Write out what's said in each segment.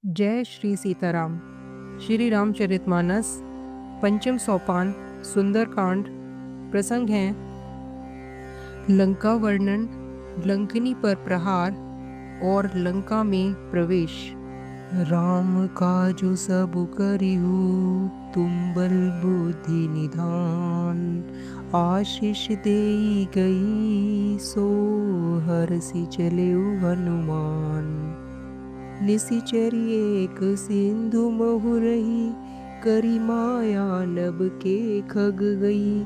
जय श्री सीताराम। श्री रामचरितमानस पंचम सोपान सुंदरकांड। प्रसंग है लंका वर्णन, लंकनी पर प्रहार और लंका में प्रवेश। राम काजु सब करिहु, तुम बल बुद्धि निधान। आशीष देई गई, सो हरषि चलेउ हनुमान। निशिचर एक सिंधु महुरही, करी माया नभ के खग गई।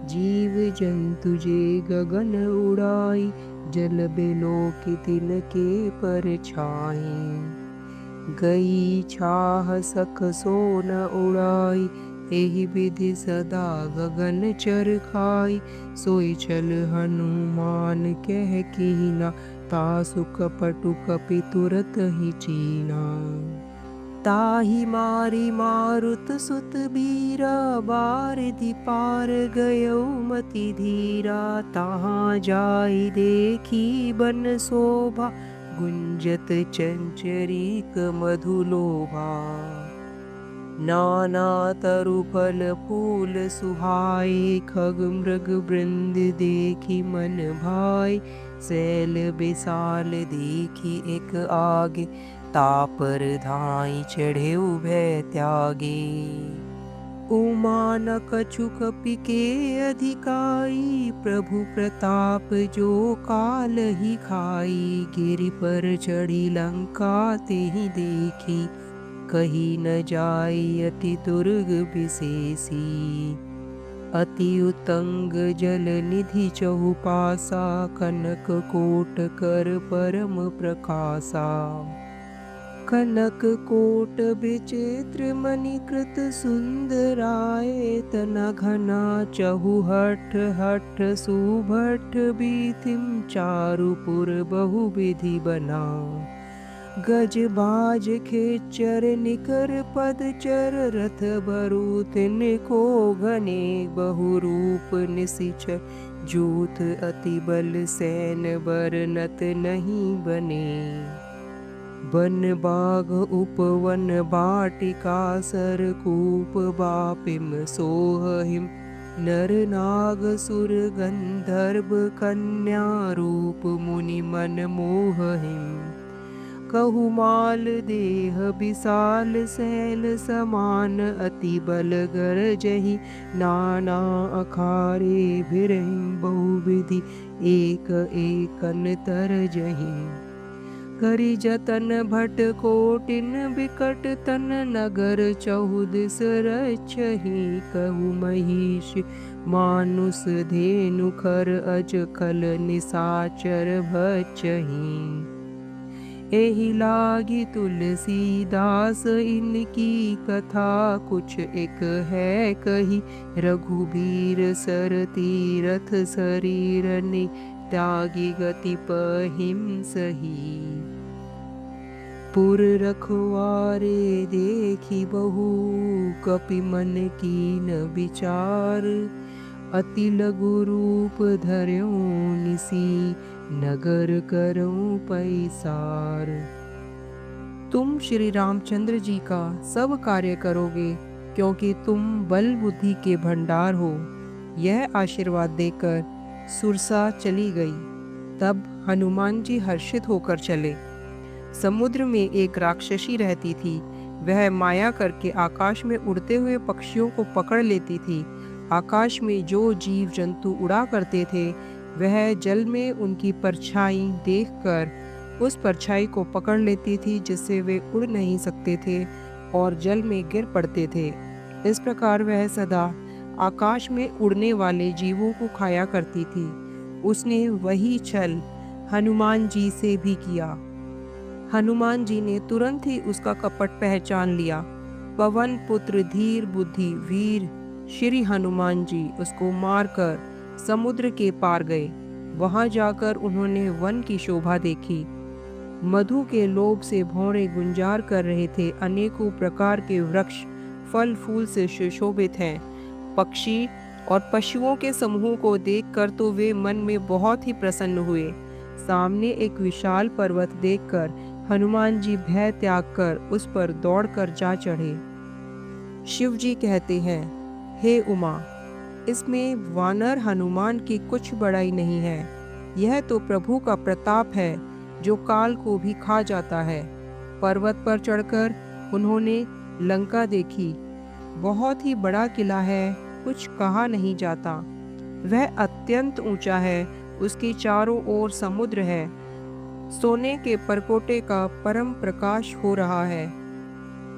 जीव जंतु जे गगन उड़ाई, जल बेलोक तिन के परछाई। गई छाह सख सो न उड़ाई, एहि विधि सदा गगन चर खाई। सोई छल हनुमान कह कीना, तासु कपटु कपि तुरत ही चीना। ताहि मारी मारुत सुत बीरा, बारिधि पार गयौ मति धीरा। तहाँ जाई देखी बन शोभा, गुंजत चंचरीक मधुलोभा। नाना तरु फल फूल सुहाए, खग मृग वृंद देखी मन भाई। सैल विशाल देखी एक आगे, तापर धाई चढ़े भय त्यागे। उमा न कछु कपि के अधिकाई, प्रभु प्रताप जो काल ही खाई। गिरि पर चढ़ी लंका तेहि देखी, कही न जाई अति दुर्ग विशेषी। अति उतंग जल निधि चहुपासा, कनक कोट कर परम प्रकाशा। कनक कोट विचित्र मणिकृत सुंदराय, तना घना चहु हठ हठ सुभट। बीथिम चारुपुर बहुविधि बना, गज बाज खेचर निकर पदचर। रथ बरु तिनको घने, बहुरूप निशिचर जूथ अति बल। सैन बरनत नहीं बने, बन बाघ उपवन बाटिका। सरकूप बापिम सोहहिम, नर नाग सुर गंधर्व कन्या। रूप मुनि मन मोहहिम, कहु माल देह विशाल शैल समान। अति बल गरजहि, नाना अखारे भिरहिं। बहुविधि एक एकन तरजहि, करि जतन भट कोटिन बिकट तन। नगर चहुदिस रक्षहि, कहु महिष मानुष धेनु। खर अज खल निशाचर भक्षहि, एहि लागी तुलसीदास इनकी कथा। कुछ एक है कही, रघुबीर सर तीरथ शरीर ने। त्यागी गति पहिम सही, पुर रखवारे देखी बहु। कपि मन कीन विचार, अति लघु रूप धर्यों निसी। नगर करऊं पैसार। तुम श्री रामचंद्र जी का सब कार्य करोगे, क्योंकि तुम बल बुद्धि के भंडार हो। यह आशीर्वाद देकर सुरसा चली गई। तब हनुमान जी हर्षित होकर चले। समुद्र में एक राक्षसी रहती थी। वह माया करके आकाश में उड़ते हुए पक्षियों को पकड़ लेती थी। आकाश में जो जीव जंतु उड़ा करते थे, वह जल में उनकी परछाई देखकर उस परछाई को पकड़ लेती थी, जिससे वे उड़ नहीं सकते थे और जल में गिर पड़ते थे। इस प्रकार वह सदा आकाश में उड़ने वाले जीवों को खाया करती थी। उसने वही छल हनुमान जी से भी किया। हनुमान जी ने तुरंत ही उसका कपट पहचान लिया। पवन पुत्र धीर बुद्धि वीर श्री हनुमान जी उसको मारकर समुद्र के पार गए। वहां जाकर उन्होंने वन की शोभा देखी। मधु के लोभ से भौरे गुंजार कर रहे थे। अनेकों प्रकार के वृक्ष फल फूल से सुशोभित हैं। पक्षी और पशुओं के समूह को देखकर तो वे मन में बहुत ही प्रसन्न हुए। सामने एक विशाल पर्वत देखकर हनुमान जी भय त्याग कर उस पर दौड़कर जा चढ़े। शिव जी कहते हैं, हे उमा, इसमें वानर हनुमान की कुछ बड़ाई नहीं है। यह तो प्रभु का प्रताप है जो काल को भी खा जाता है। पर्वत पर चढ़कर उन्होंने लंका देखी। बहुत ही बड़ा किला है, कुछ कहा नहीं जाता। वह अत्यंत ऊंचा है, उसके चारों ओर समुद्र है। सोने के परकोटे का परम प्रकाश हो रहा है।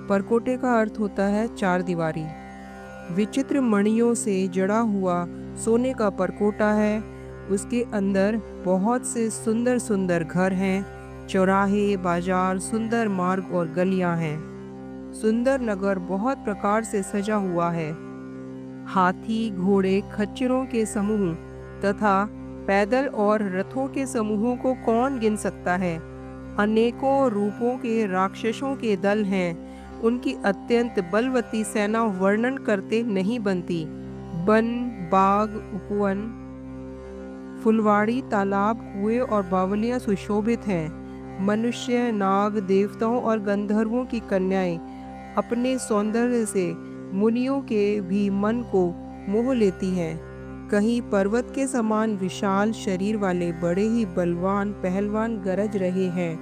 परकोटे का अर्थ होता है चार दीवारी। विचित्र मणियों से जड़ा हुआ सोने का परकोटा है। उसके अंदर बहुत से सुंदर सुंदर घर हैं, चौराहे, बाजार, सुंदर मार्ग और गलियां हैं। सुंदर नगर बहुत प्रकार से सजा हुआ है। हाथी, घोड़े, खच्चरों के समूह तथा पैदल और रथों के समूहों को कौन गिन सकता है। अनेकों रूपों के राक्षसों के दल हैं। उनकी अत्यंत बलवती सेना वर्णन करते नहीं बनती। वन, बाग, उपवन, फुलवाड़ी, तालाब, कुएं और बावलियां सुशोभित हैं। मनुष्य, नाग, देवताओं और गंधर्वों की कन्याएं अपने सौंदर्य से मुनियों के भी मन को मोह लेती हैं। कहीं पर्वत के समान विशाल शरीर वाले बड़े ही बलवान पहलवान गरज रहे हैं।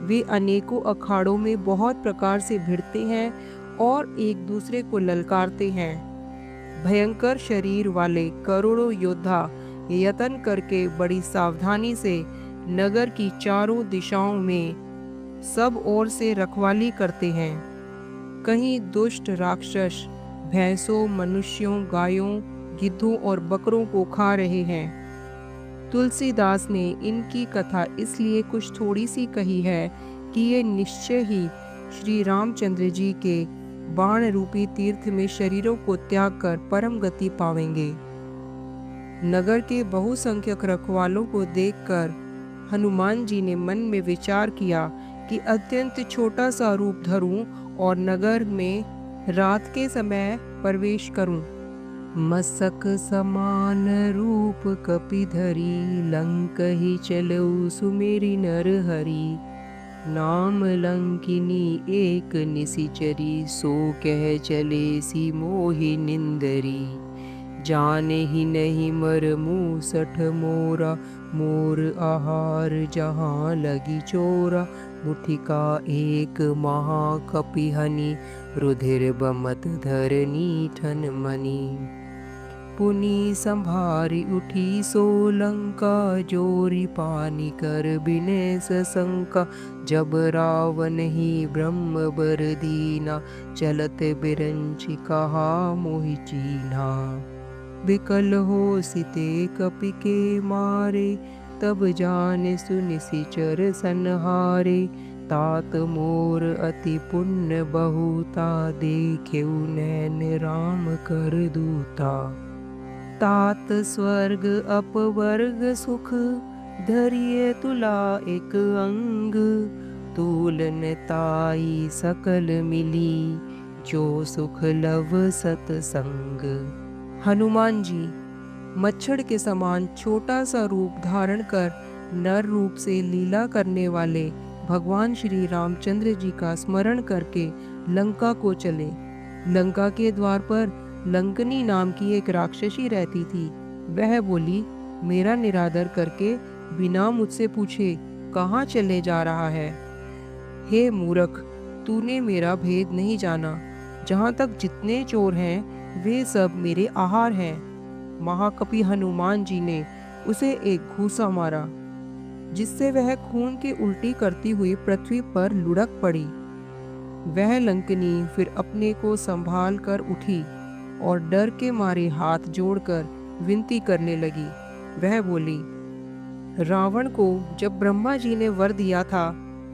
वे अनेकों अखाड़ों में बहुत प्रकार से भिड़ते हैं और एक दूसरे को ललकारते हैं। भयंकर शरीर वाले करोड़ों योद्धा यत्न करके बड़ी सावधानी से नगर की चारों दिशाओं में सब ओर से रखवाली करते हैं। कहीं दुष्ट राक्षस भैंसों, मनुष्यों, गायों, गिद्धों और बकरों को खा रहे हैं। तुलसीदास ने इनकी कथा इसलिए कुछ थोड़ी सी कही है कि ये निश्चय ही श्री रामचंद्र जी के बाण रूपी तीर्थ में शरीरों को त्याग कर परम गति पावेंगे। नगर के बहुसंख्यक रखवालों को देखकर हनुमान जी ने मन में विचार किया कि अत्यंत छोटा सा रूप धरूं और नगर में रात के समय प्रवेश करूं। मसक समान रूप कपि धरी, लंक ही चलऊ सुमेरी नर हरि। नाम लंकिनी एक निशिचरी, सो कह चले सी मोहि निंदरी। जाने ही नहीं मर मूसठ मोरा, मोर आहार जहाँ लगी चोरा। मुठिका एक महाकपिहनि, रुधिर बमत धरनी ठन मनी। पुनि संभारी उठी सोलंका, जोरी पानी कर बिने सशंका। जब रावण ही ब्रह्म बर दीना, चलत बिरंचि कहा मोहि चीन्हा। विकल हो सिते कपि के मारे, तब जाने सुनिशिचर संहारे। तात मोर अति पुण्य बहुता, देखेउ नैन राम कर दूता। तात स्वर्ग अपवर्ग सुख, धरिए तुला एक अंग। तूलन ताई सकल मिली, जो सुख लव सतसंग। हनुमान जी मच्छर के समान छोटा सा रूप धारण कर नर रूप से लीला करने वाले भगवान श्री रामचंद्र जी का स्मरण करके लंका को चले। लंका के द्वार पर लंकनी नाम की एक राक्षसी रहती थी। वह बोली, मेरा निरादर करके बिना मुझसे पूछे कहाँ चले जा रहा है। हे मूर्ख, तूने मेरा भेद नहीं जाना। जहाँ तक जितने चोर हैं वे सब मेरे आहार हैं। महाकपि हनुमान जी ने उसे एक घूसा मारा, जिससे वह खून की उल्टी करती हुई पृथ्वी पर लुढ़क पड़ी। वह लंकनी फिर अपने को संभाल कर उठी और डर के मारे हाथ जोड़कर विनती करने लगी। वह बोली, रावण को जब ब्रह्मा जी ने वर दिया था,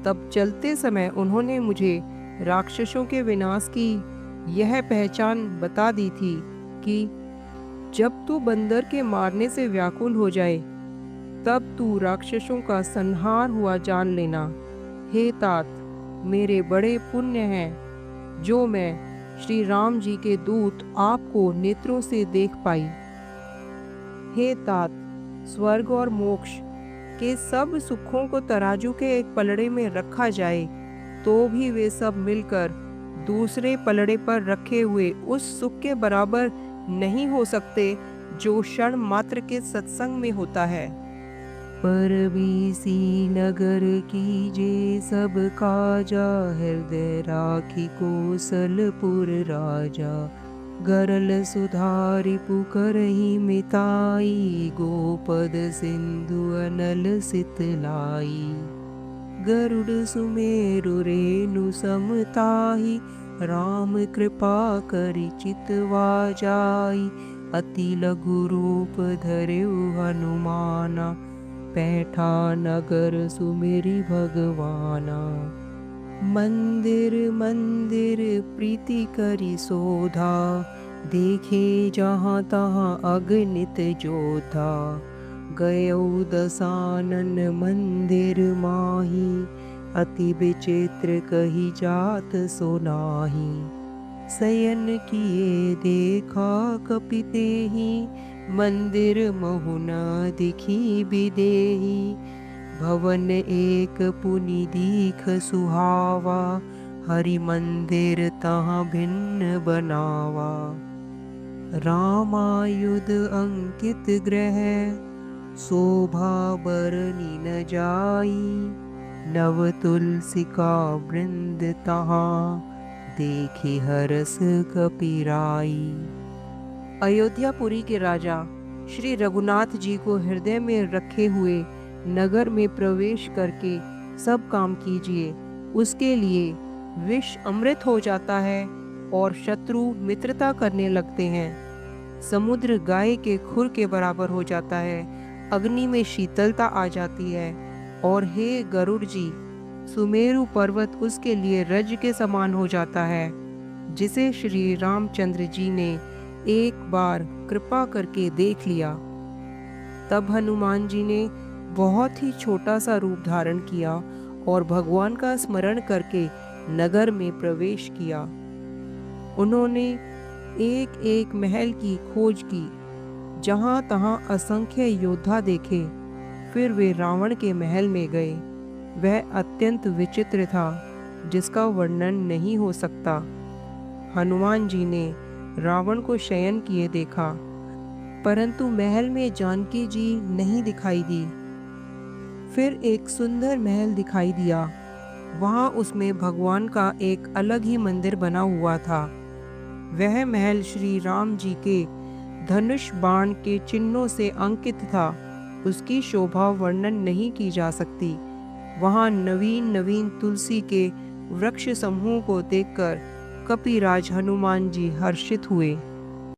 तब चलते समय उन्होंने मुझे राक्षसों के विनाश की यह पहचान बता दी थी कि जब तू बंदर के मारने से व्याकुल हो जाए, तब तू राक्षसों का संहार हुआ जान लेना। हे तात, मेरे बड़े पुण्य हैं जो मैं श्री राम जी के दूत आपको नेत्रों से देख पाई। हे तात, स्वर्ग और मोक्ष कि सब सुखों को तराजू के एक पलड़े में रखा जाए, तो भी वे सब मिलकर दूसरे पलड़े पर रखे हुए उस सुख के बराबर नहीं हो सकते जो क्षण मात्र के सत्संग में होता है। पर बीसी नगर कीजे सब काजा, हृदय राखी कोसलपुर राजा। गरल सुधारि पुकरहि मिताई, गोपद सिंधु अनल सितलाई। गरुड़ सुमेरु रेणु समताहि, राम कृपा करि चितवा जाई। अति लघु रूप धरऊ हनुमाना, पैठा नगर सुमेरि भगवाना। मंदिर मंदिर प्रीति करि सोधा, देखे जहाँ तहाँ अगणित जोधा। गयऊ दसानन मंदिर माही, अति विचित्र कही जात सोनाही। शयन किए देखा कपितेहि, मंदिर महु न दिखी बिदेहि। भवन एक पुनि दीख सुहावा, हरि मंदिर तहाँ भिन्न बनावा। रामायुध अंकित ग्रह, शोभा बरनी न जाई। नव तुलसिका वृंद तहाँ, देखी हरस कपिराई। अयोध्यापुरी के राजा श्री रघुनाथ जी को हृदय में रखे हुए नगर में प्रवेश करके सब काम कीजिए। उसके लिए विष अमृत हो जाता है और शत्रु मित्रता करने लगते हैं। समुद्र गाय के खुर के बराबर हो जाता है, अग्नि में शीतलता आ जाती है। और हे गरुड़ जी, सुमेरु पर्वत उसके लिए रज के समान हो जाता है, जिसे श्री रामचंद्र जी ने एक बार कृपा करके देख लिया। तब हनुमान जी ने बहुत ही छोटा सा रूप धारण किया और भगवान का स्मरण करके नगर में प्रवेश किया। उन्होंने एक एक महल की खोज की, जहाँ तहाँ असंख्य योद्धा देखे। फिर वे रावण के महल में गए। वह अत्यंत विचित्र था, जिसका वर्णन नहीं हो सकता। हनुमान जी ने रावण को शयन किए देखा, परंतु महल में जानकी जी नहीं दिखाई दी। फिर एक सुंदर महल दिखाई दिया। वहाँ उसमें भगवान का एक अलग ही मंदिर बना हुआ था। वह महल श्री राम जी के धनुष बाण के चिन्हों से अंकित था। उसकी शोभा वर्णन नहीं की जा सकती। वहाँ नवीन नवीन तुलसी के वृक्ष समूह को देखकर कपिराज हनुमान जी हर्षित हुए।